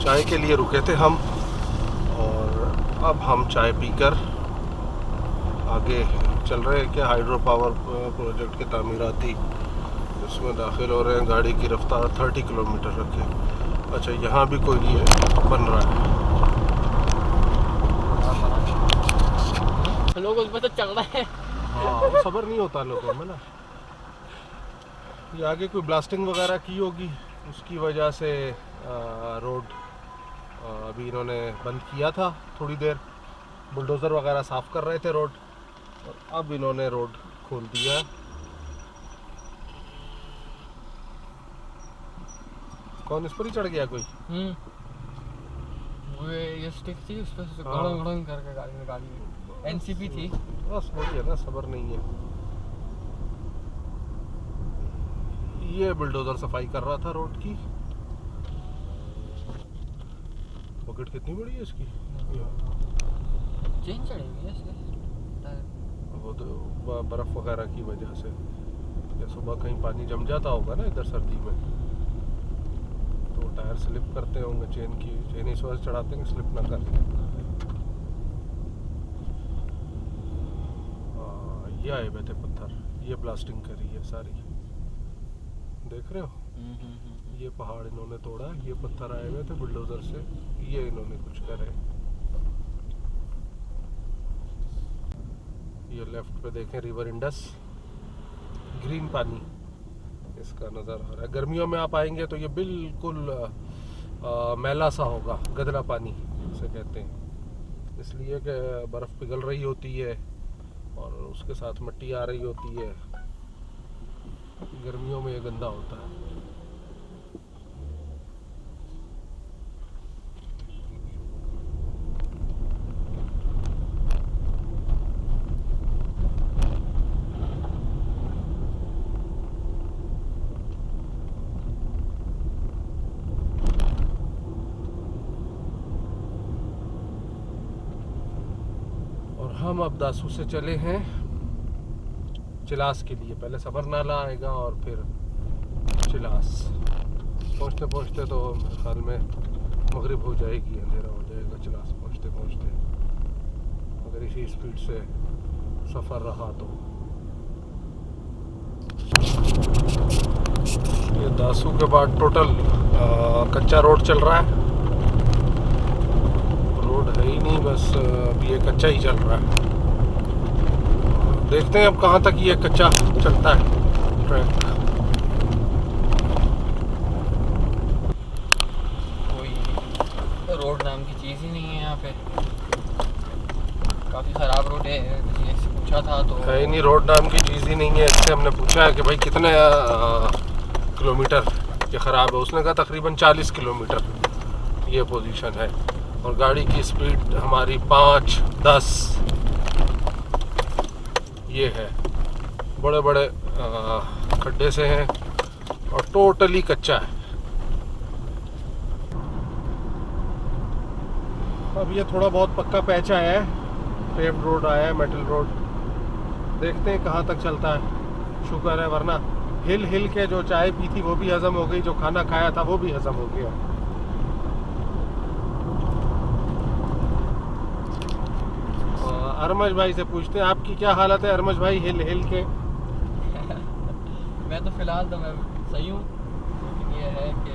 चाय के लिए रुके थे हम, और अब हम चाय पीकर आगे चल रहे हैं। क्या हाइड्रो पावर प्रोजेक्ट के तामीराती इसमें दाखिल हो रहे हैं। गाड़ी की रफ्तार 30 किलोमीटर रखे। अच्छा, यहाँ भी कोई ये बन रहा है। लोग उसमें तो चल रहे हैं। हाँ, सब्र नहीं होता लोगों में ना। ये आगे कोई ब्लास्टिंग वगैरह की होगी, उसकी वजह से रोड अभी इन्होंने बंद किया था। थोड़ी देर बुलडोज़र वगैरह साफ़ कर रहे थे रोड, और अब इन्होंने रोड खोल दिया है। कौन इस पर ही चढ़ गया कोई? वो ये स्टिक थी, उस पर से हाँ। गड़ंग करके गाड़ी निकाली। एनसीपी थी। बस वही है ना, सब्र नहीं है। ये बुलडोज़र सफाई कर रहा था रोड की। पॉकेट कितनी बड़ी है इसकी? चेन चढ़ेगी इसके। वो तो बर्फ़ वगैरह की वजह से, या सुबह कहीं पानी जम जाता होगा ना इधर सर्दी में, तो टायर स्लिप करते होंगे। चेन इस वजह से चढ़ाते हैं कि स्लिप ना कर। ये आए हुए थे पत्थर, ये ब्लास्टिंग करी है सारी, देख रहे हो? ये पहाड़ इन्होंने तोड़ा, ये पत्थर आए हुए थे बुलडोज़र से, ये इन्होंने कुछ करे। ये लेफ्ट पे देखें, रिवर इंडस, ग्रीन पानी इसका नज़र आ रहा है। गर्मियों में आप आएंगे तो ये बिल्कुल मैला सा होगा, गदला पानी इसे कहते हैं, इसलिए कि बर्फ़ पिघल रही होती है और उसके साथ मिट्टी आ रही होती है। गर्मियों में ये गंदा होता है। हम अब दासू से चले हैं चिलास के लिए। पहले सबर नाला आएगा और फिर चिलास। पहुँचते पहुँचते तो मेरे ख्याल में मगरिब हो जाएगी, अंधेरा हो जाएगा चिलास पहुँचते पहुँचते, अगर इसी स्पीड से सफ़र रहा तो। ये दासू के बाद टोटल कच्चा रोड चल रहा है। रोड है ही नहीं, बस अभी ये कच्चा ही चल रहा है। देखते हैं अब कहाँ तक ये कच्चा चलता है ट्रैक। कोई रोड नाम की चीज़ ही नहीं है यहाँ पे। काफ़ी ख़राब रोड है। किसी ने पूछा था तो है नहीं, रोड नाम की चीज़ ही नहीं है। इससे हमने पूछा है कि भाई कितने किलोमीटर ये ख़राब है। उसने कहा तकरीबन 40 किलोमीटर ये पोजीशन है, और गाड़ी की स्पीड हमारी 5-10 ये है। बड़े बड़े खड्डे से हैं और टोटली कच्चा है। अब ये थोड़ा बहुत पक्का पैच आया है, पेव्ड रोड आया है, मेटल रोड। देखते हैं कहाँ तक चलता है। शुक्र है, वरना हिल हिल के जो चाय पी थी वो भी हज़म हो गई, जो खाना खाया था वो भी हज़म हो गया। अरमज भाई से पूछते हैं आपकी क्या हालत है अरमज भाई, हिल हिल के। मैं तो फ़िलहाल तो मैं सही हूँ, लेकिन ये है कि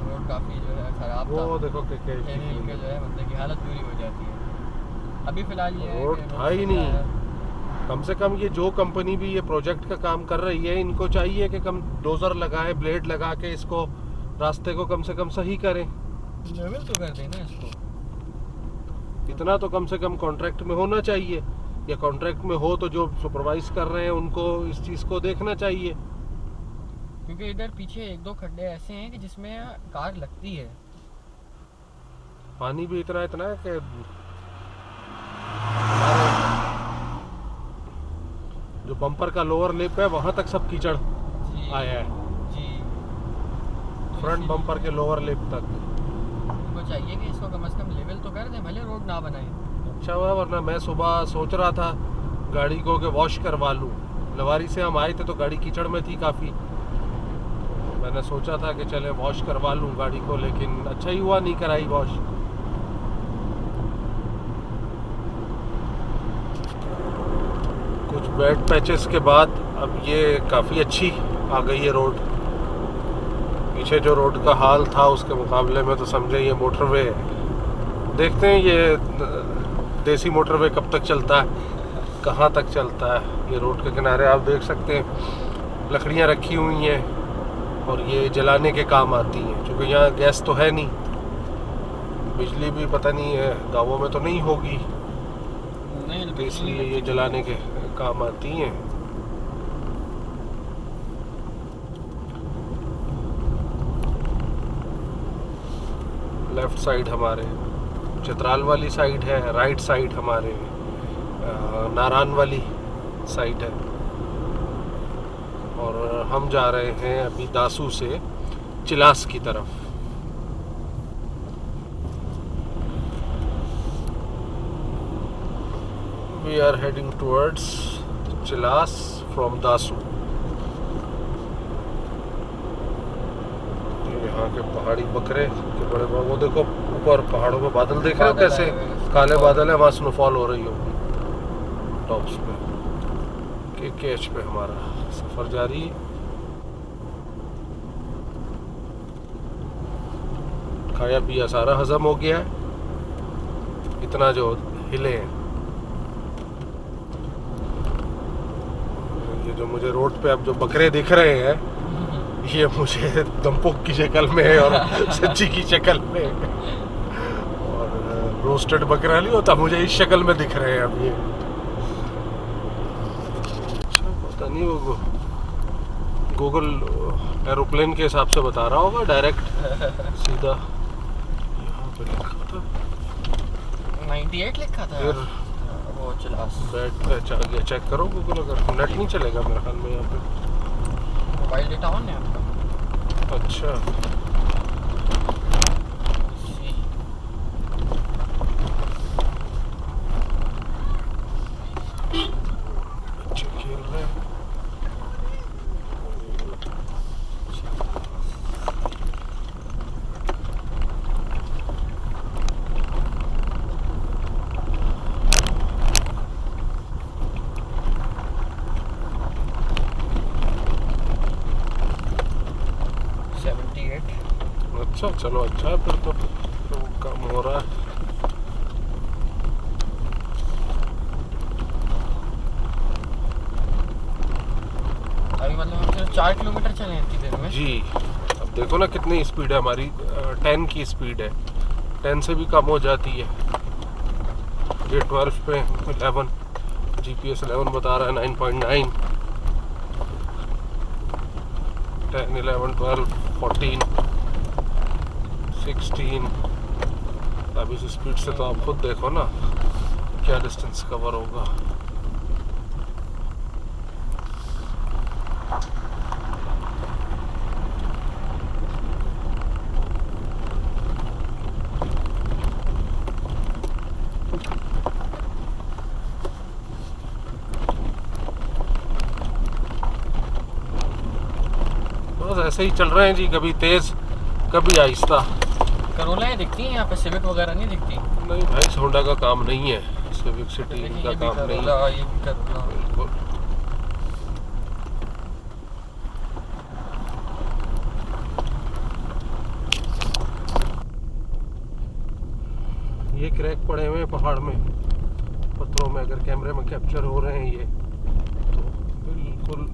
रोड काफ़ी जो है ख़राब था। वो देखो हिल हिल के जो है मतलब की हालत पूरी हो जाती है। अभी फ़िलहाल ये रोड है कि था ही नहीं। कम से कम ये जो कंपनी भी ये प्रोजेक्ट का काम कर रही है, इनको चाहिए कि कम डोजर लगाए, ब्लेड लगा के इसको रास्ते को कम से कम सही करें। लेवल तो कर देना इसको। इतना तो कम से कम कॉन्ट्रैक्ट में होना चाहिए, या कॉन्ट्रैक्ट में हो तो जो सुपरवाइज कर रहे हैं उनको इस चीज़ को देखना चाहिए। क्योंकि इधर पीछे 1-2 खड्डे ऐसे हैं कि जिसमें कार लगती है। पानी भी इतना है कि जो बम्पर का लोअर लिप है वहां तक सब कीचड़ आया है जी। फ्रंट बम्पर के लोअर लिप तक। उनको चाहिए कि इसको कम से कम लेवल तो कर दें, भले रोड ना बनाए। अच्छा हुआ, वरना मैं सुबह सोच रहा था गाड़ी को कि वॉश करवा लूँ। लवारी से हम आए थे तो गाड़ी कीचड़ में थी काफ़ी। मैंने सोचा था कि चले वॉश करवा लूँ गाड़ी को, लेकिन अच्छा ही हुआ नहीं कराई वॉश। कुछ बैड पैचेस के बाद अब ये काफ़ी अच्छी आ गई है रोड। पीछे जो रोड का हाल था उसके मुकाबले में तो समझे ये मोटरवे है। देखते हैं ये देसी मोटरवे कब तक चलता है, कहाँ तक चलता है। ये रोड के किनारे आप देख सकते हैं लकड़ियाँ रखी हुई हैं और ये जलाने के काम आती हैं। क्योंकि यहाँ गैस तो है नहीं, बिजली भी पता नहीं है गाँवों में तो नहीं होगी, तो इसलिए ये जलाने के काम आती हैं। लेफ्ट साइड हमारे चित्राल वाली साइड है, राइट साइड हमारे नारायण वाली साइड है। और हम जा रहे हैं अभी दासू से चिलास की तरफ। We are heading towards Chilas from Dasu. यहाँ के पहाड़ी बकरे के बड़े बड़े, वो देखो ऊपर पहाड़ों में बादल देख रहे हो कैसे काले बादल है, वहाँ स्नोफॉल हो रही होगी टॉप्स पे। KKH पे हमारा सफर जारी। खाया पिया सारा हजम हो गया है, इतना जो हिले हैं। ये जो मुझे रोड पे अब जो बकरे दिख रहे हैं ये मुझे दमपुक की शक्ल में और सच्ची की शक्ल में और रोस्टेड बकरा नहीं होता, मुझे इस शक्ल में दिख रहे हैं अब ये। अच्छा पता नहीं वो गूगल एरोप्लेन के हिसाब से बता रहा होगा डायरेक्ट सीधा। यहाँ पे लिखा था 98 लिखा था फिर वो चिलास। बैट पैच आ गया, चेक करो गूगल, अगर नेट नहीं चलेगा मेरे ख्याल में यहाँ पे। मोबाइल डेटा ऑन है आपका? अच्छा बच्चे खेल रहे हैं। अच्छा चलो अच्छा है फिर तो काम हो रहा है। अभी मतलब हम सिर्फ 4 किलोमीटर चले हैं इतनी देर में जी। अब देखो ना कितनी स्पीड है हमारी, 10 की स्पीड है, 10 से भी कम हो जाती है। ये 12 पे 11 GPS 11 बता रहा है 9.9, 10 11 12 14 16। अब इस स्पीड से तो आप खुद देखो ना क्या डिस्टेंस कवर होगा। बस ऐसे ही चल रहे हैं जी, कभी तेज कभी आहिस्ता। करोलाएं दिखती हैं यहाँ पे, सिविक वगैरह नहीं दिखती? नहीं भाई, होंडा का काम नहीं है, सिविक सिटी का काम नहीं है। ये भी करोला। बिल्कुल। ये क्रैक पड़े हुए हैं पहाड़ में, पत्थरों में, अगर कैमरे में कैप्चर हो रहे हैं ये तो बिल्कुल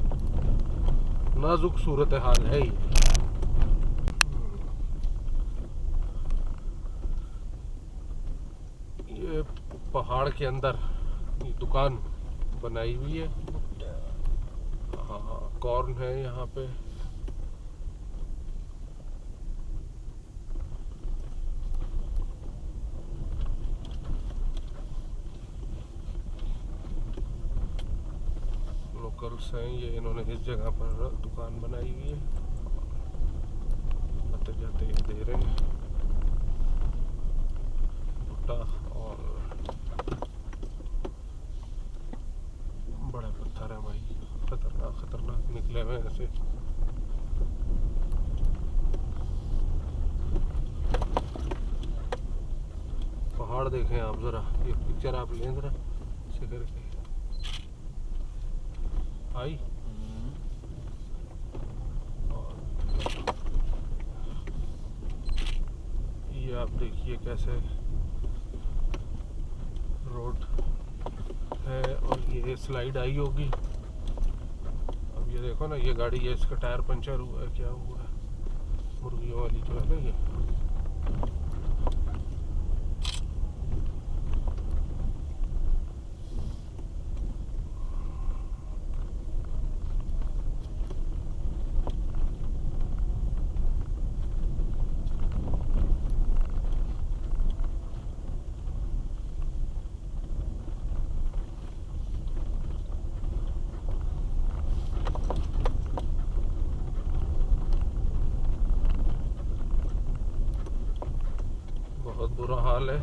नाजुक सूरत हाल है ये। ये पहाड़ के अंदर ये दुकान बनाई हुई है। हाँ कॉर्न है यहाँ पे। लोकल्स हैं ये, इन्होंने इस जगह पर दुकान बनाई हुई है, आते जाते ये दे रहे हैं भुट्टा और बड़े पत्थर है भाई, खतरनाक खतरनाक निकले हुए ऐसे। पहाड़ देखें आप ज़रा, ये पिक्चर आप लें ज़रा से करके। आई और ये आप देखिए कैसे रोड है और ये स्लाइड आई होगी। अब ये देखो ना, ये गाड़ी है, इसका टायर पंचर हुआ है, क्या हुआ है, मुर्गियों वाली जो है ना ये। बहुत बुरा हाल है।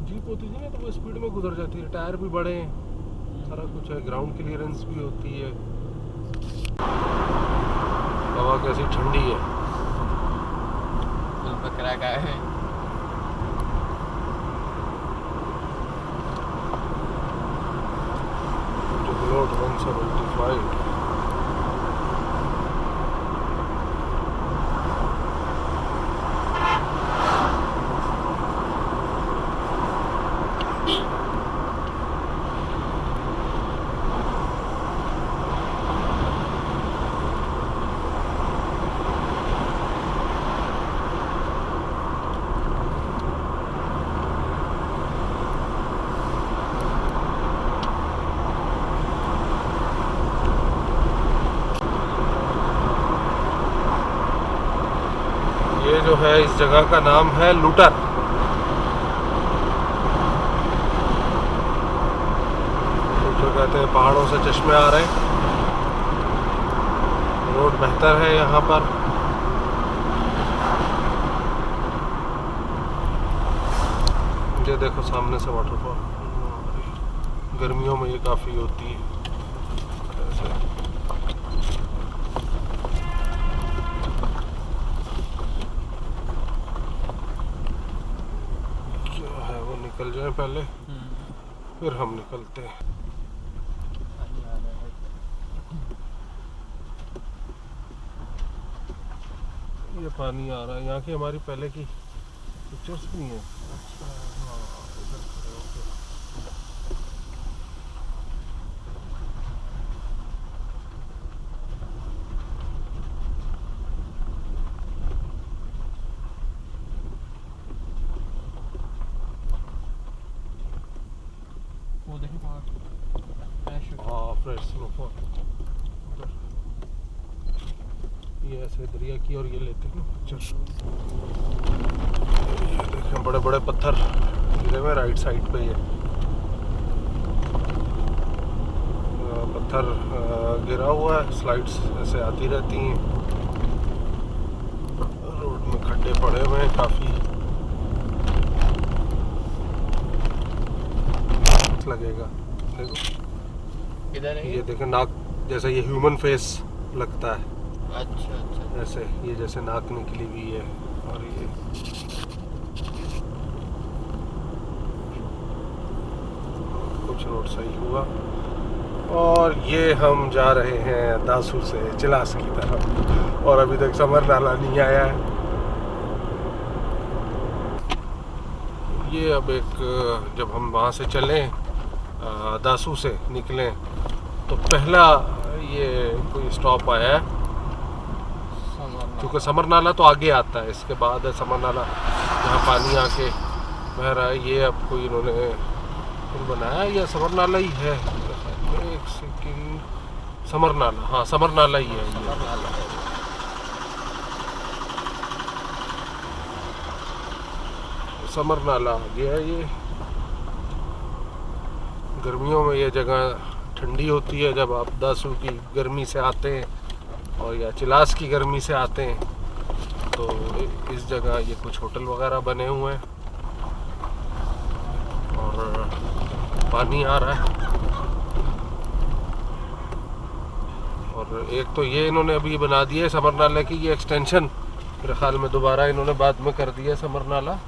जीप होती थी ना तो वो स्पीड में गुजर जाती है, टायर भी बड़े हैं, सारा कुछ है, ग्राउंड क्लियरेंस भी होती है। हवा कैसी ठंडी है। बकरा का है। Load 175। ये जो है इस जगह का नाम है लूटर। लूटर कहते हैं, पहाड़ों से चश्मे आ रहे हैं। रोड बेहतर है यहाँ पर। ये देखो सामने से वाटरफॉल। गर्मियों में ये काफ़ी होती है ऐसे। निकल जाए पहले, फिर हम निकलते हैं। ये पानी आ रहा है, यहाँ की हमारी पहले की पिक्चर्स भी हैं। हाँ, इधर खड़े होके। वो देखिए पहाड़, हाँ फ्रेश स्नोफॉल। ये ऐसे दरिया की और ये लेते हैं पिक्चर। ये देखें बड़े बड़े पत्थर गिरे हुए राइट साइड पे। ये पत्थर गिरा हुआ है, स्लाइड्स ऐसे आती रहती हैं। रोड में खड्डे पड़े हुए हैं काफ़ी, लगेगा। देखो इधर है ये देखें, नाक जैसे ये ह्यूमन फेस लगता है। अच्छा अच्छा। ऐसे ये जैसे नाक निकली हुई है। और ये कुछ रोड सही हुआ। और ये हम जा रहे हैं दासू से चिलास की तरफ, और अभी तक समर नाला नहीं आया है। ये अब एक, जब हम वहाँ से चलें दासू से निकलें तो पहला ये कोई स्टॉप आया है, क्योंकि समर नाला तो आगे आता है, इसके बाद है समर नाला जहाँ पानी आके बह रहा है। ये अब कोई इन्होंने पुल बनाया या समर नाला ही है, एक सेकंड, समर नाला, हाँ समर नाला ही है ये। समर नाला आ गया है ये। गर्मियों में ये जगह ठंडी होती है, जब आप दासू की गर्मी से आते हैं और या चिलास की गर्मी से आते हैं तो इस जगह ये कुछ होटल वगैरह बने हुए हैं। पानी आ रहा है। और एक तो ये इन्होंने अभी बना दिया है समर नाला की ये एक्सटेंशन, मेरे ख्याल में दोबारा इन्होंने बाद में कर दिया है समर नाला।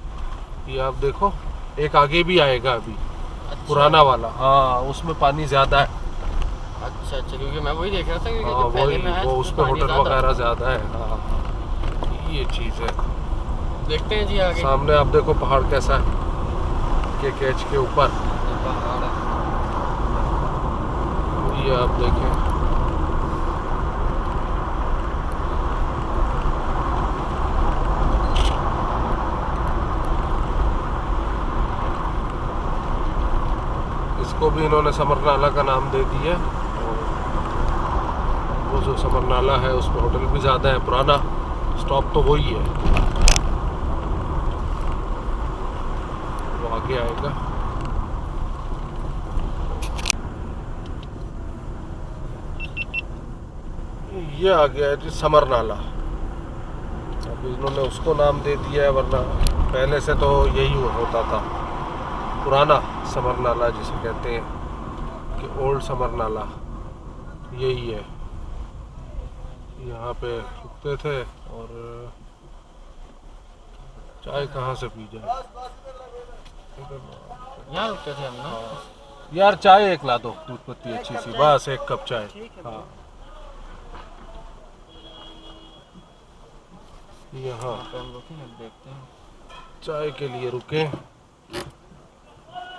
ये आप देखो एक आगे भी आएगा अभी। अच्छा। पुराना वाला, हाँ उसमें पानी ज़्यादा है। अच्छा अच्छा, क्योंकि मैं वही देख रहा था क्योंकि हाँ जो पहले वही में है वो उसमें उस पर पानी होटल ज़्यादा। वगैरह ज़्यादा है। हाँ ये चीज़ है। देखते हैं जी आगे। सामने आप देखो पहाड़ कैसा है KKH के ऊपर, पहाड़ है। ये आप देखें। इसको भी इन्होंने समर नाला का नाम दे दिया। और वो जो समर नाला है उसमें होटल भी ज़्यादा है, पुराना स्टॉप तो वही है, वो आगे आएगा। ये आ गया है जी समर नाला। अब इन्होंने उसको नाम दे दिया है, वरना पहले से तो यही होता था, पुराना समर नाला जिसे कहते हैं कि ओल्ड समर नाला यही है। यहाँ पे रुकते थे और चाय कहाँ से पी जाए। यहाँ रुकते थे हम ना। यार चाय एक ला दो, दूध पत्ती अच्छी सी, बस एक कप चाय। हाँ यहाँ तो हम रुकेंगे, देखते हैं। चाय के लिए रुके,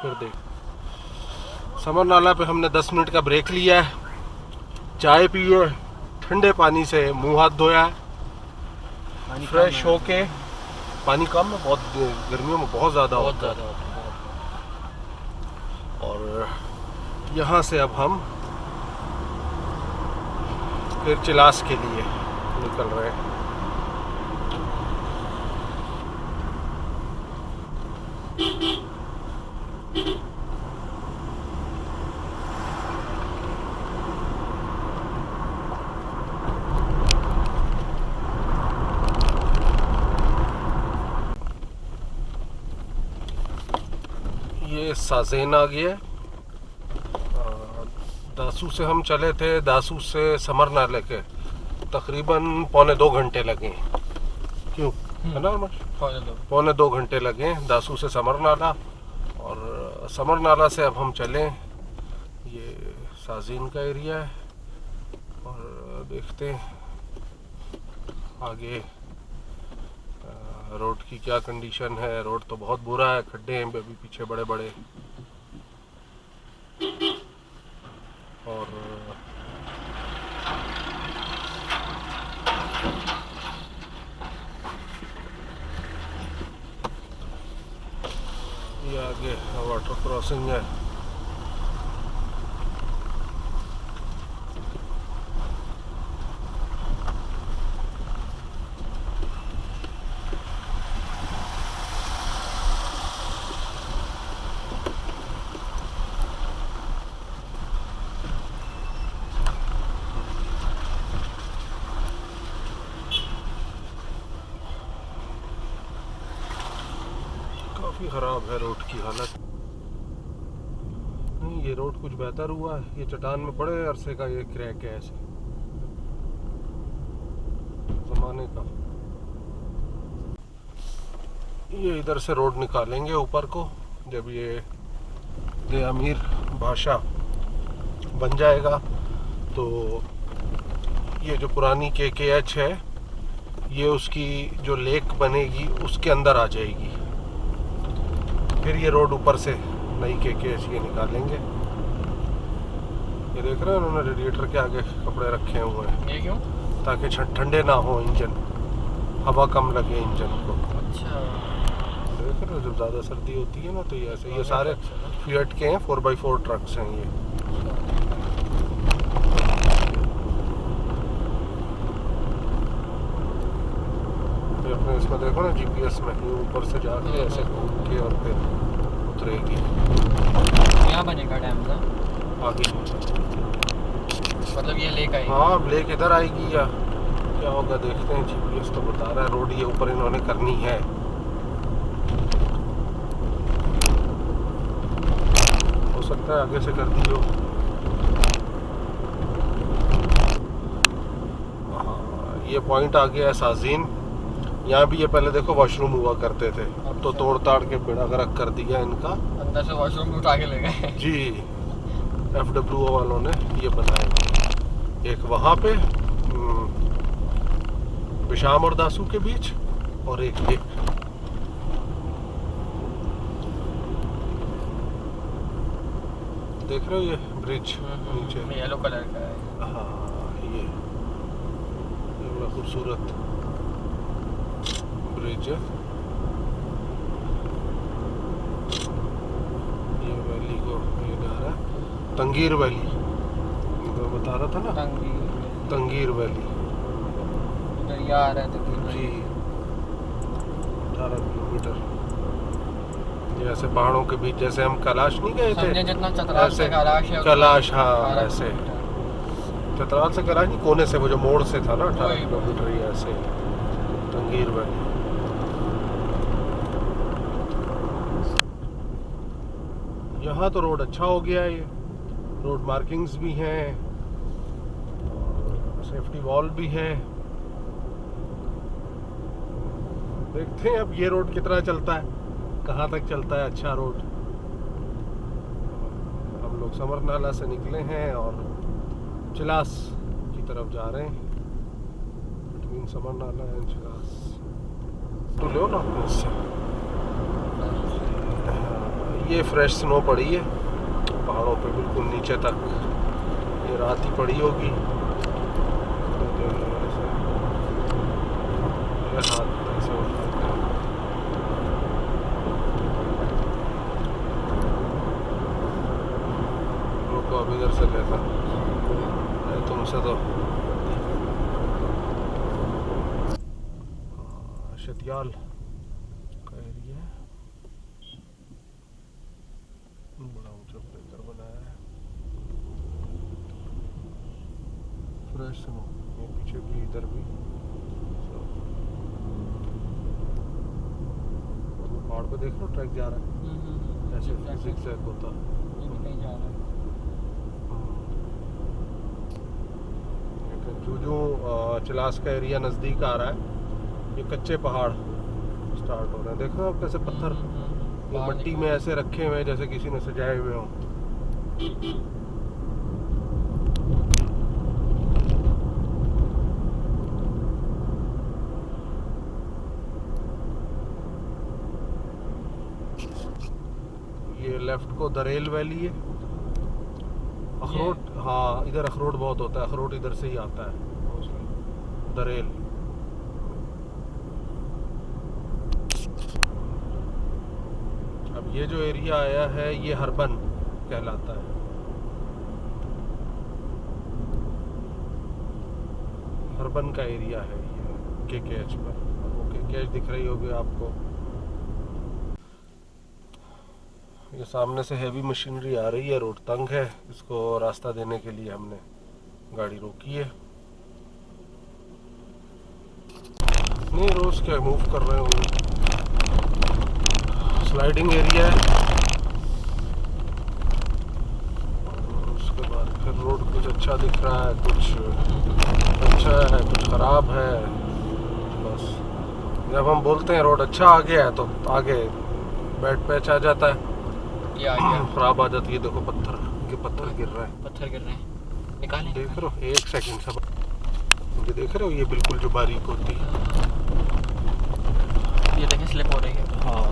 फिर देख। समर नाला पे हमने 10 मिनट का ब्रेक लिया है, चाय पिए, ठंडे पानी से मुंह हाथ धोया है, पानी फ्रेश होके। पानी कम है बहुत, गर्मियों में बहुत ज़्यादा बहुत होता है। ज़्यादा होता है। और यहाँ से अब हम फिर चिलास के लिए निकल रहे हैं। ये साजेन आ गया। दासू से हम चले थे, दासू से समर नाले के तकरीबन पौने 2 घंटे लगे। क्यों है ना उमर? पौने 2 घंटे लगे दासू से समर नाला। और समर नाला से अब हम चलें, ये साजीन का एरिया है। और देखते हैं आगे रोड की क्या कंडीशन है। रोड तो बहुत बुरा है, खड्डे हैं अभी पीछे बड़े बड़े। और ये आगे वाटर क्रॉसिंग है। काफ़ी ख़राब है रोड की हालत। नहीं ये रोड कुछ बेहतर हुआ है, ये चट्टान में बड़े अरसे का ये क्रैक है ऐसे ज़माने का। ये इधर से रोड निकालेंगे ऊपर को, जब ये देआमीर भाषा बन जाएगा तो ये जो पुरानी KKH है ये उसकी जो लेक बनेगी उसके अंदर आ जाएगी। फिर ये रोड ऊपर से नई KKH ये निकालेंगे। ये देख रहे हैं उन्होंने रेडिएटर के आगे कपड़े रखे हुए हैं। ये क्यों? ताकि ठंडे ना हो इंजन, हवा कम लगे इंजन को। अच्छा। देख रहे हो जब ज़्यादा सर्दी होती है ना तो ये ऐसे, ये सारे फिएट के हैं 4x4 ट्रक्स हैं ये। अपने इसमें देखो ना GPS में, ये ऊपर से जाके ऐसे घूम के और फिर उतरेगी। यहाँ बनेगा डैम का आगे मतलब ये लेक आएगी? हाँ लेक इधर आएगी या क्या होगा देखते हैं। GPS तो बता रहा है रोड ये ऊपर इन्होंने करनी है। सकता है आगे से कर दी हो। हाँ, ये पॉइंट आ गया है साजीन। यहाँ भी ये पहले देखो वॉशरूम हुआ करते थे, अब तो तोड़ ताड़ के बेड़ा गर्क कर दिया इनका। अंदर से वॉशरूम भी उठा के ले गए जी, FWO वालों ने ये बनाया। एक वहाँ पे विशाम और दासू के बीच, और एक ये। देख रहे हो ये ब्रिज नीचे येलो कलर का है। हाँ, ये बड़ा खूबसूरत ब्रिज है। ये वैली को ये जा रहा है तंगीर वैली, तो बता रहा था ना, तंगीर वैली। दरिया आ रहा है तो जी 18 किलोमीटर। ये ऐसे पहाड़ों के बीच, जैसे हम कैलाश नहीं गए थे, जितना चतराल से ऐसे कैलाश है, कैलाश, हाँ 18 ऐसे किलोमीटर। चतराल से कैलाश नहीं, कोने से वो जो मोड़ से था ना 18 वही। किलोमीटर, ये ऐसे तंगीर वैली। यहाँ तो रोड अच्छा हो गया है, ये रोड मार्किंग्स भी हैं, सेफ्टी वॉल भी है। देखते हैं अब ये रोड कितना चलता है, कहाँ तक चलता है अच्छा रोड। हम लोग समर नाला से निकले हैं और चिलास की तरफ जा रहे हैं, बिटवीन समर नाला एंड चिलास। तो लो ना इससे। ये फ्रेश स्नो पड़ी है पहाड़ों पे बिल्कुल नीचे तक, ये रात ही पड़ी होगी। हाथ ऐसे उठाते हैं। रुको अब इधर से लेता तुमसे तो शतियाल का एरिया है, बड़ा ऊंचा ब्रेकर बनाया है। फ्रेश स्नो ये पीछे भी, इधर भी पहाड़ पे देख लो ट्रैक जा रहा है, ऐसे जिगजैग होता है। ये भी कहीं जा रहा है। जो चिलास का एरिया नज़दीक आ रहा है, ये कच्चे पहाड़ स्टार्ट हो रहे हैं। देखो आप कैसे पत्थर ये मट्टी में ऐसे रखे हुए हैं जैसे किसी ने सजाए हुए हों। ये लेफ्ट को दरेल वैली है। अखरोट, हाँ इधर अखरोट बहुत होता है, अखरोट इधर से ही आता है दरेल। अब ये जो एरिया आया है ये हरबन कहलाता है। हरबन का एरिया है ये KKH पर। वो KKH दिख रही होगी आपको। ये सामने से हैवी मशीनरी आ रही है, रोड तंग है, इसको रास्ता देने के लिए हमने गाड़ी रोकी है। नहीं रोज क्या मूव कर रहे होंगे। स्लाइडिंग एरिया है, और उसके बाद फिर रोड कुछ अच्छा दिख रहा है, कुछ अच्छा है, कुछ खराब है। बस जब हम बोलते हैं रोड अच्छा आ गया है तो आगे बैठ पैच आ जाता है, ये आ गया। खराब आ जाती है। देखो पत्थर, ये पत्थर गिर रहा है, पत्थर गिर रहे हैं, निकालें। देख रहे हो, एक सेकंड सब ये देख रहे हो, ये बिल्कुल जो बारीक होती है, ये देखें स्लिप हो रही है। हाँ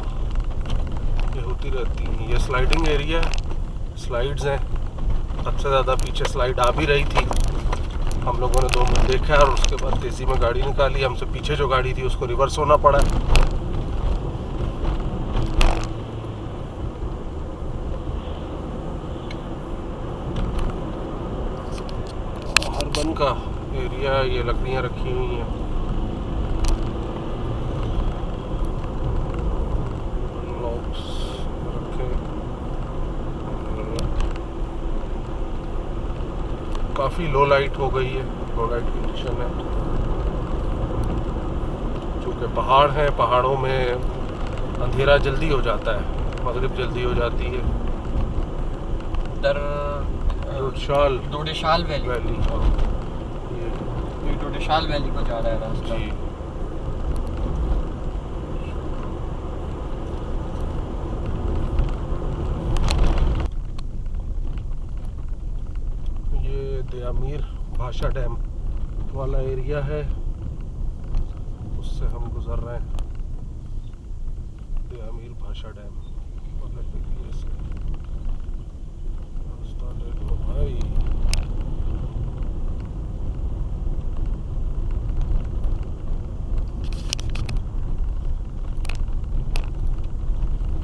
ये होती रहती है। ये स्लाइडिंग एरिया, स्लाइड्स हैं, सबसे ज़्यादा पीछे स्लाइड आ भी रही थी। हम लोगों ने 2 मिनट देखा और उसके बाद तेज़ी में गाड़ी निकाली। हमसे पीछे जो गाड़ी थी उसको रिवर्स होना पड़ा। हरबन का एरिया, ये लकड़ियाँ रखी हुई हैं, लॉग्स रखे। काफ़ी लो लाइट हो गई है, लो लाइट कंडीशन है, क्योंकि पहाड़ हैं, पहाड़ों में अंधेरा जल्दी हो जाता है, मगरिब जल्दी हो जाती है। इधर डोडेशाल वैली ये डोडेशाल वैली को जा रहा है रास्ता। जी। ये दयामीर भाषा डैम वाला एरिया है, उससे हम गुजर रहे हैं। दयामीर भाषा डैम वाला एरिया से रास्ता ले लो भाई।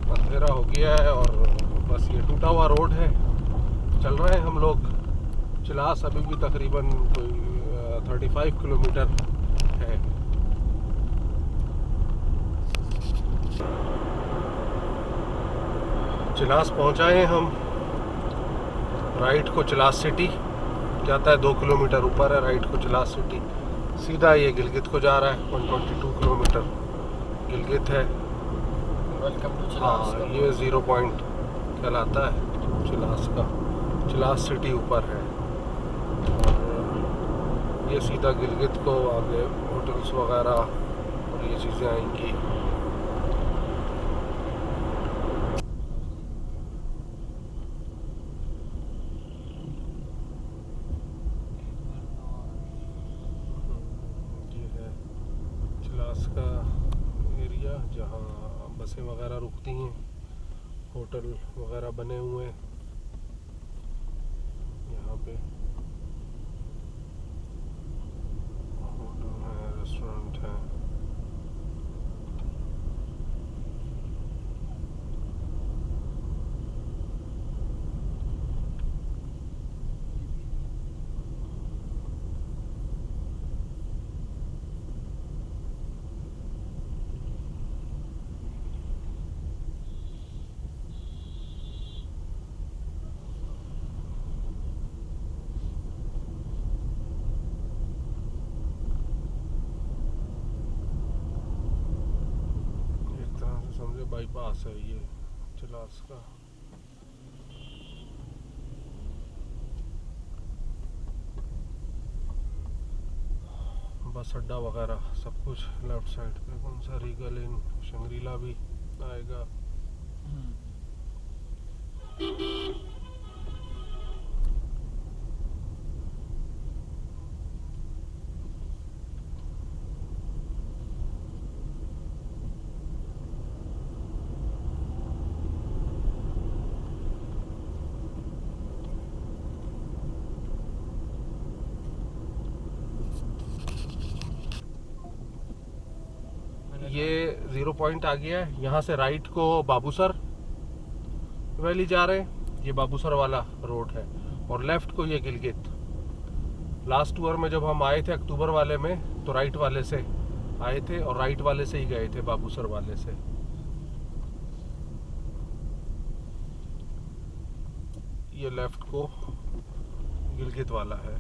अंधेरा हो गया है और बस ये टूटा हुआ रोड है। चल रहे हैं हम लोग। चिलास अभी भी तकरीबन कोई 35 किलोमीटर है। चिलास पहुंचाए हम। राइट को चिलास सिटी जाता है, 2 किलोमीटर ऊपर है राइट को चिलास सिटी। सीधा ये गिलगित को जा रहा है, 122 किलोमीटर गिलगित है। हाँ, ये 0 पॉइंट कहलाता है चिलास का। चिलास सिटी ऊपर है और ये सीधा गिलगित को आगे होटल्स वगैरह और ये चीज़ें आएंगी। ये है चिलास का एरिया जहाँ बसें वगैरह रुकती हैं, होटल वगैरह बने हुए हैं यहाँ पे। होटल है, रेस्टोरेंट है। समझे बाईपास है ये चिलास का। बस अड्डा वगैरह सब कुछ लेफ्ट साइड पे। कौन सा रीगल इन शंग्रीला भी आएगा। ये 0 पॉइंट आ गया है। यहाँ से राइट को बाबूसर वैली जा रहे हैं, ये बाबूसर वाला रोड है, और लेफ्ट को ये गिलगित। लास्ट टूर में जब हम आए थे अक्टूबर वाले में तो राइट वाले से आए थे और राइट वाले से ही गए थे, बाबूसर वाले से। ये लेफ्ट को गिलगित वाला है।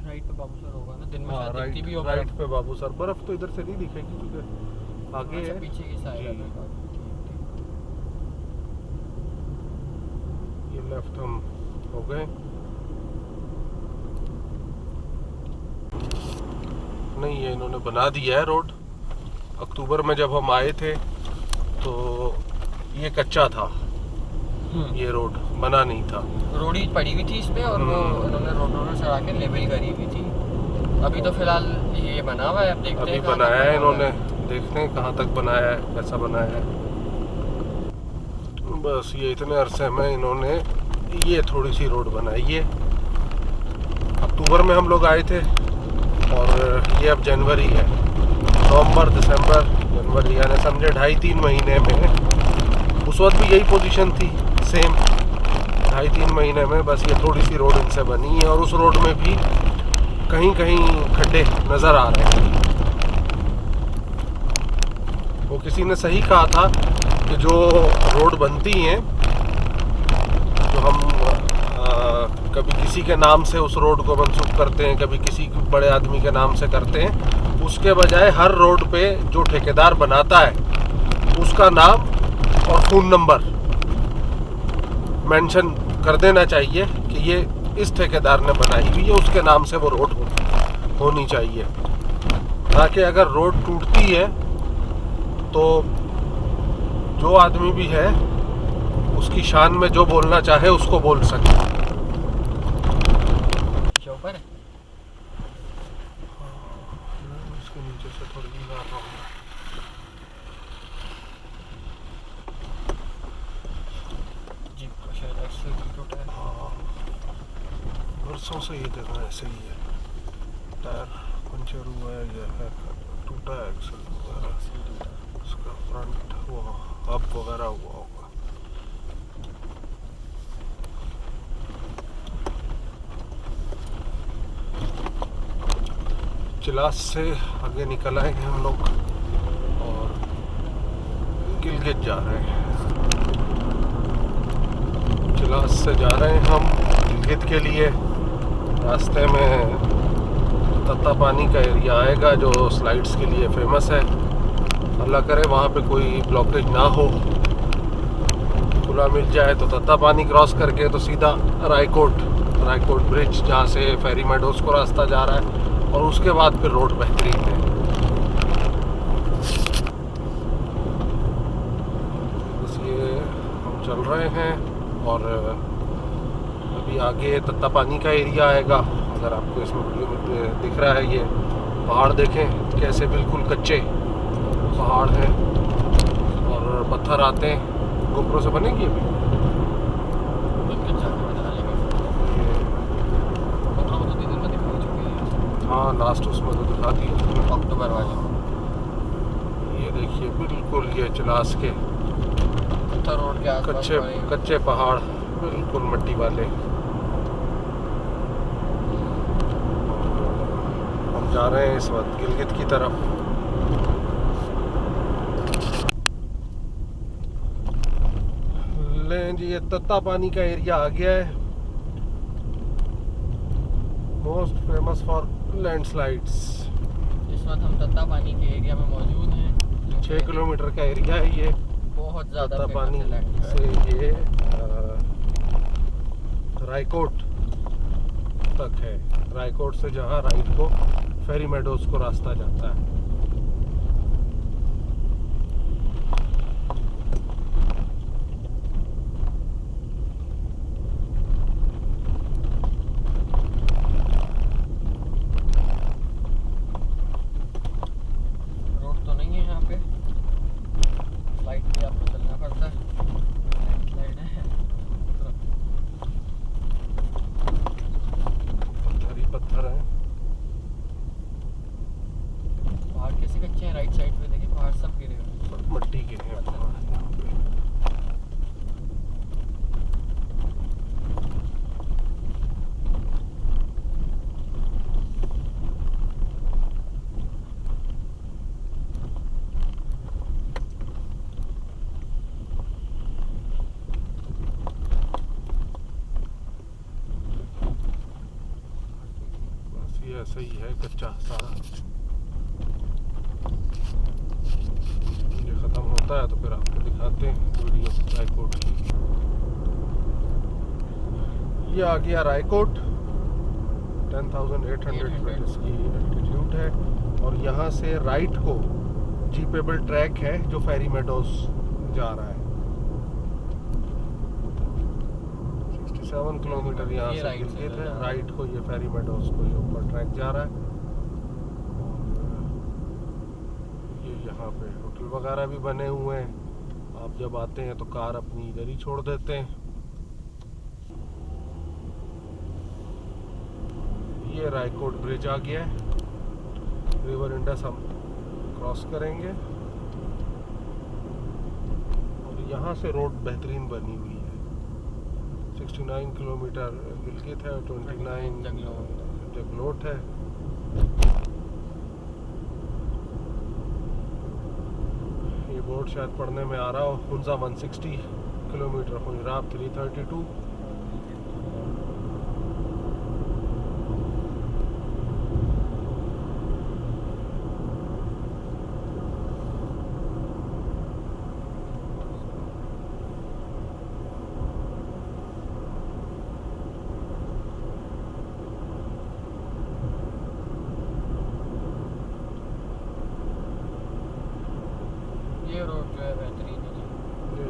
राइट पे बाबूसर होगा ना, दिन में हाँ, शायद दिखती भी होगा। राइट पे बाबूसर। बर्फ तो इधर से नहीं दिखेगी क्योंकि आगे अच्छा, है। पीछे की साइड है। ये लेफ्ट हम हो गए। नहीं, ये इन्होंने बना दिया है रोड। अक्टूबर में जब हम आए थे तो ये कच्चा था, ये रोड बना नहीं था। रोड ही पड़ी हुई थी इस पे और वो इन्होंने रोड चढ़ा के लेवल करी हुई थी। अभी तो फिलहाल ये बना हुआ है, अब देखते हैं। अभी बनाया है इन्होंने, देखते हैं कहाँ तक बनाया है, कैसा बनाया है। बस ये इतने अरसे में इन्होंने ये थोड़ी सी रोड बनाई है। अक्टूबर में हम लोग आए थे और ये अब जनवरी है। नवंबर, दिसंबर, जनवरी, यानी समझे 2.5-3 महीने में। उस वक्त भी यही पोजीशन थी, सेम 2.5-3 महीने में बस ये थोड़ी सी रोड इनसे बनी है। और उस रोड में भी कहीं कहीं खड्डे नज़र आ रहे हैं। वो किसी ने सही कहा था कि जो रोड बनती हैं, जो हम कभी किसी के नाम से उस रोड को मंसूब करते हैं, कभी किसी बड़े आदमी के नाम से करते हैं, उसके बजाय हर रोड पे जो ठेकेदार बनाता है उसका नाम और फ़ोन नंबर मेंशन कर देना चाहिए कि ये इस ठेकेदार ने बनाई हुई है, उसके नाम से वो रोड होनी चाहिए, ताकि अगर रोड टूटती है तो जो आदमी भी है उसकी शान में जो बोलना चाहे उसको बोल सके। ऊपर है उसके नीचे से थोड़ी आ रहा हूँ। जीप का शायद एक्सेल भी टूटा है। बरसों से ये देखो ऐसे ही है, टायर पंचर हुआ है, ये है टूटा है एक्सल वगैरह, उसका फ्रंट वो हब वगैरह हुआ होगा। चिलास से आगे निकल आएंगे हम लोग और गिलगित जा रहे हैं। चिलास से जा रहे हैं हम गिलगित के लिए। रास्ते में तत्ता पानी का एरिया आएगा जो स्लाइड्स के लिए फेमस है। अल्लाह करे वहाँ पे कोई ब्लॉकेज ना हो, खुला मिल जाए तो तत्ता पानी क्रॉस करके तो सीधा रायकोट ब्रिज जहाँ से फेरी मेडोज को रास्ता जा रहा है, और उसके बाद फिर रोड बेहतरीन है। बस ये हम चल रहे हैं और अभी आगे तत्ता पानी का एरिया आएगा। अगर आपको इसमें वीडियो में दिख रहा है, ये पहाड़ देखें कैसे बिल्कुल कच्चे पहाड़ हैं और पत्थर आते हैं। गोप्रो से बनेगी अभी हाँ, लास्ट उसमें तो दिखा दी अक्टूबर वाले। ये देखिए बिल्कुल ये चिलास के रोड के आसपास कच्चे पहाड़ बिल्कुल मिट्टी वाले। हम जा रहे हैं इस वक्त गिलगित की तरफ। ले जी, ये तत्ता पानी का एरिया आ गया है, मोस्ट फेमस फॉर लैंडस्लाइड्स। इस वक्त हम तत्ता पानी के एरिया में मौजूद हैं। 6 किलोमीटर का एरिया है ये। बहुत ज़्यादा तत्ता पानी से ये रायकोट तक है। रायकोट से जहाँ राइट को फेरी मेडोज को रास्ता जाता है। राइट साइड पे देखिए पहाड़ सब गिरे हुए, सब मट्टी के हैं पहाड़ यहाँ पे। बस ये ऐसा ही है कच्चा सारा। खत्म होता है तो फिर आपको दिखाते हैं वीडियो रायकोट की। ये आ गया रायकोट, 10,800 फीट इसकी एल्टीट्यूड है। और यहाँ से राइट को जीपेबल ट्रैक है जो फेरी मेडोज जा रहा है। 67 किलोमीटर यहाँ से गिलगित है। राइट को ये फेरी मेडोज को ये ऊपर ट्रैक जा रहा है। यहाँ पे होटल वगैरह भी बने हुए हैं। आप जब आते हैं तो कार अपनी इधर ही छोड़ देते हैं। ये रायकोट ब्रिज आ गया है। रिवर इंडस हम क्रॉस करेंगे और यहाँ से रोड बेहतरीन बनी हुई है। 69 किलोमीटर गिलगित है, 29 जगलोट है। ये बोर्ड शायद पढ़ने में आ रहा हो, हुंजा 160 किलोमीटर, हुंजराब 332।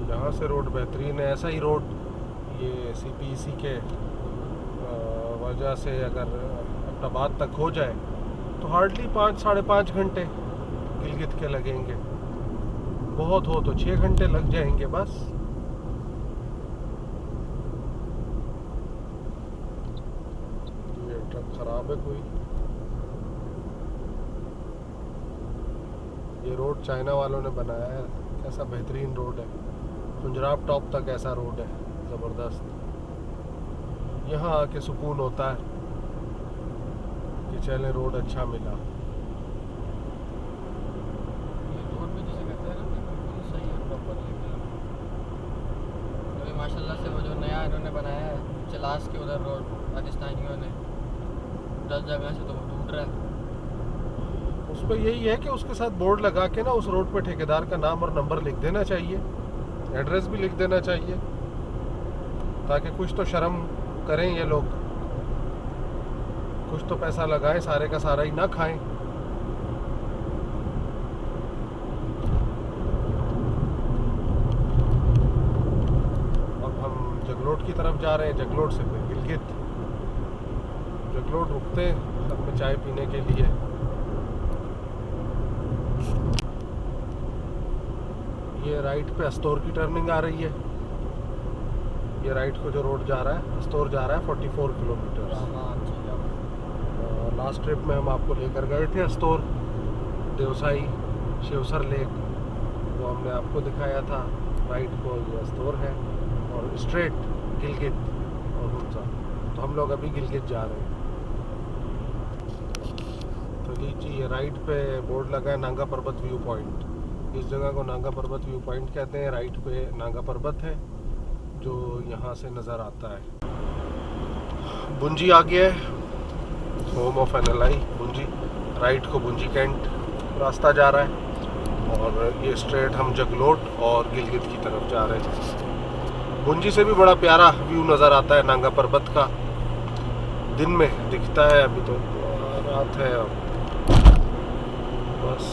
यहाँ से रोड बेहतरीन है। ऐसा ही रोड ये CPEC के वजह से अगर अब्टाबाद तक हो जाए तो हार्डली 5-5.5 घंटे गिलगित के लगेंगे। बहुत हो तो 6 घंटे लग जाएंगे बस। ये ट्रक खराब है कोई। ये रोड चाइना वालों ने बनाया है। कैसा बेहतरीन रोड है। खुंजराब टॉप तक ऐसा रोड है, ज़बरदस्त। यहाँ आके सुकून होता है कि चले रोड अच्छा मिला। ये रोड भी जिसे कहते हैं ना कि बिल्कुल सही है, प्रॉपर लेवल। अभी माशाल्लाह से वो जो नया इन्होंने बनाया है चिलास के उधर रोड पाकिस्तानियों ने 10 जगह से तो वो टूट रहा है। उस पर यही है कि उसके साथ बोर्ड लगा के ना उस रोड पे ठेकेदार का नाम और नंबर लिख देना चाहिए, एड्रेस भी लिख देना चाहिए, ताकि कुछ तो शर्म करें ये लोग, कुछ तो पैसा लगाएं, सारे का सारा ही ना खाएं। अब हम जगलोट की तरफ जा रहे हैं, जगलोट से फिर गिलगित। जगलोट रुकते हैं सब में चाय पीने के लिए। ये राइट पे अस्तौर की टर्निंग आ रही है। ये राइट को जो रोड जा रहा है अस्तौर जा रहा है 44 किलोमीटर। लास्ट ट्रिप में हम आपको लेकर गए थे अस्तौर, देवसाई, शिवसर लेक, वो हमने आपको दिखाया था। राइट को ये अस्तौर है और स्ट्रेट गिलगित और हुंसा। तो हम लोग अभी गिलगित जा रहे हैं। तो लीजिए ये राइट पे बोर्ड लगा है नांगा पर्वत व्यू पॉइंट। इस जगह को नांगा पर्वत व्यू पॉइंट कहते हैं। राइट पे नांगा पर्वत है जो यहाँ से नज़र आता है। बुंजी आ गया है, होम ऑफ NLI बुंजी। राइट को बुंजी कैंट रास्ता जा रहा है और ये स्ट्रेट हम जगलोट और गिलगित की तरफ जा रहे हैं। बुंजी से भी बड़ा प्यारा व्यू नज़र आता है नांगा पर्वत का। दिन में दिखता है, अभी तो रात है अब बस।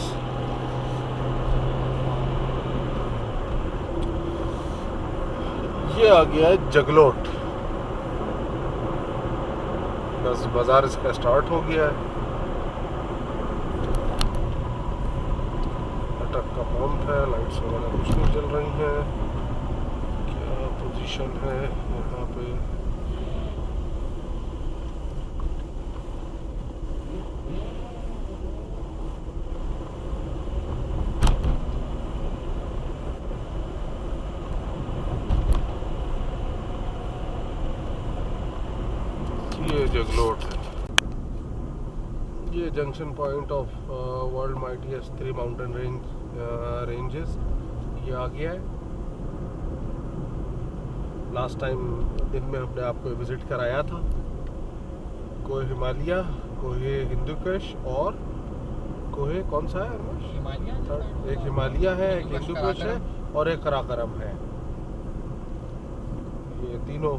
ये आ गया है जगलोट, बस बाजार इसका स्टार्ट हो गया है। ट्रक का पंप है, लाइट्स वगैरह कुछ नहीं चल रही हैं। क्या पोजीशन है यहाँ पे? ये जगलोट है। ये junction point of world mightiest 3 mountain ranges ये आ गया है। लास्ट टाइम दिन में हमने आपको विजिट कराया था। कोहे हिमालय, कोहे हिंदुकुश और कोहे कौन सा है? एक हिमालय है, एक हिंदुकुश है और एक कराकरम है। ये तीनों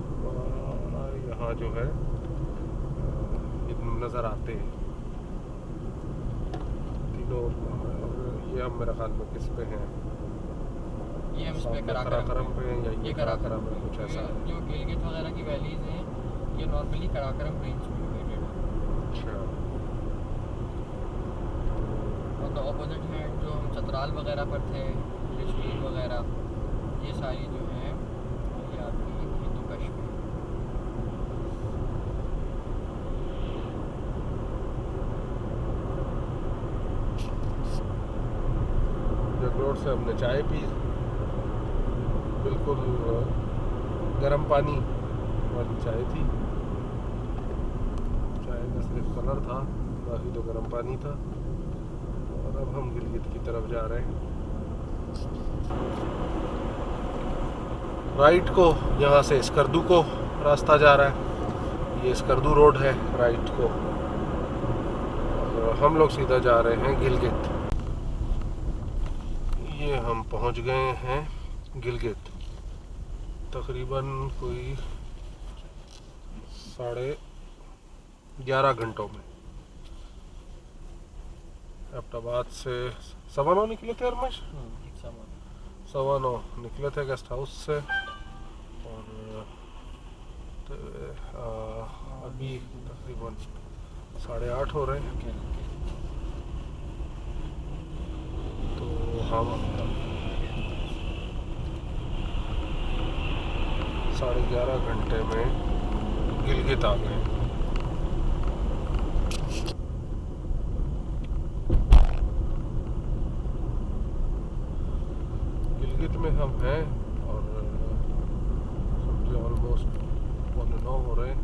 यहाँ जो है नज़र आते हैं तीनों। ये हम मेरे ख्याल में किस पे हैं? ये हम इस पे कराकरम पे हैं या ये कराकरम में कुछ ऐसा है। जो गिलगित वगैरह की वैलीज हैं ये नॉर्मली कराकरम रेंज में लोकेटेड है। अच्छा। और द ऑपोजिट हैंड जो हम चतराल वगैरह पर थे, लिस्टीन वगैरह, ये सारी जो हैं ये आपकी हिंदुकुश में। जगलोट से हमने चाय पी, बिल्कुल गर्म पानी वाली चाय थी। चाय का सिर्फ कलर था, बाकी तो गर्म पानी था। और अब हम गिलगित की तरफ जा रहे हैं। राइट को यहाँ से स्कर्दू को रास्ता जा रहा है। ये स्कर्दू रोड है राइट को, और हम लोग सीधा जा रहे हैं गिलगित। ये हम पहुंच गए हैं गिलगित, तकरीबन कोई 11:30 घंटों में। अब्टाबाद से 9:15 निकले थे अरमश, 9:15 निकले थे गेस्ट हाउस से और तो, अभी तकरीबन 8:30 हो रहे हैं। तो हम 11:30 घंटे में गिलगित आ गए। गिलगित में हम हैं और समझे ऑलमोस्ट 9:15 हो रहे हैं,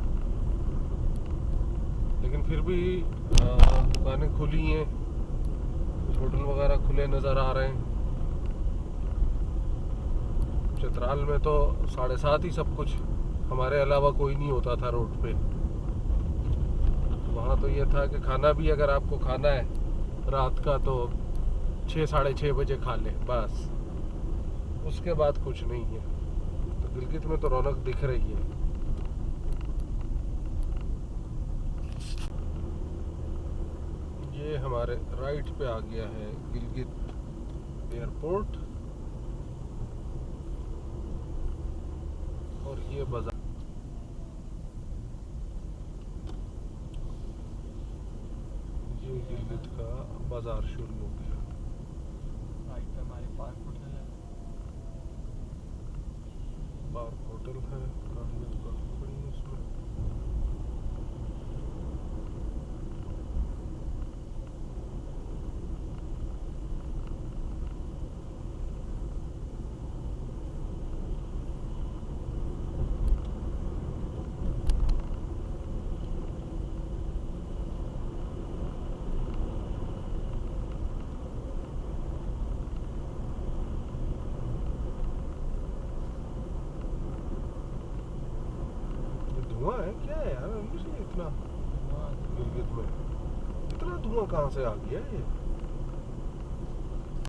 लेकिन फिर भी दुकानें खुली हैं, होटल वगैरह खुले नज़र आ रहे हैं। चित्राल में तो 7:30 ही सब कुछ, हमारे अलावा कोई नहीं होता था रोड पे। वहाँ तो ये था कि खाना भी अगर आपको खाना है रात का तो 6 साढ़े 6 बजे खा ले बस, उसके बाद कुछ नहीं है। तो गिलगित में तो रौनक दिख रही है। ये हमारे राइट पे आ गया है गिलगित एयरपोर्ट और ये बाजार। ये गिलगित का बाजार शुरू हो गया। राइट पे हमारे पार्क होटल है। पार्क होटल है, गाड़ियाँ काफी बड़ी है इसमें। धुआं है क्या यार, मुझे इतना गिलगित में इतना धुआं कहाँ से आ गया ये।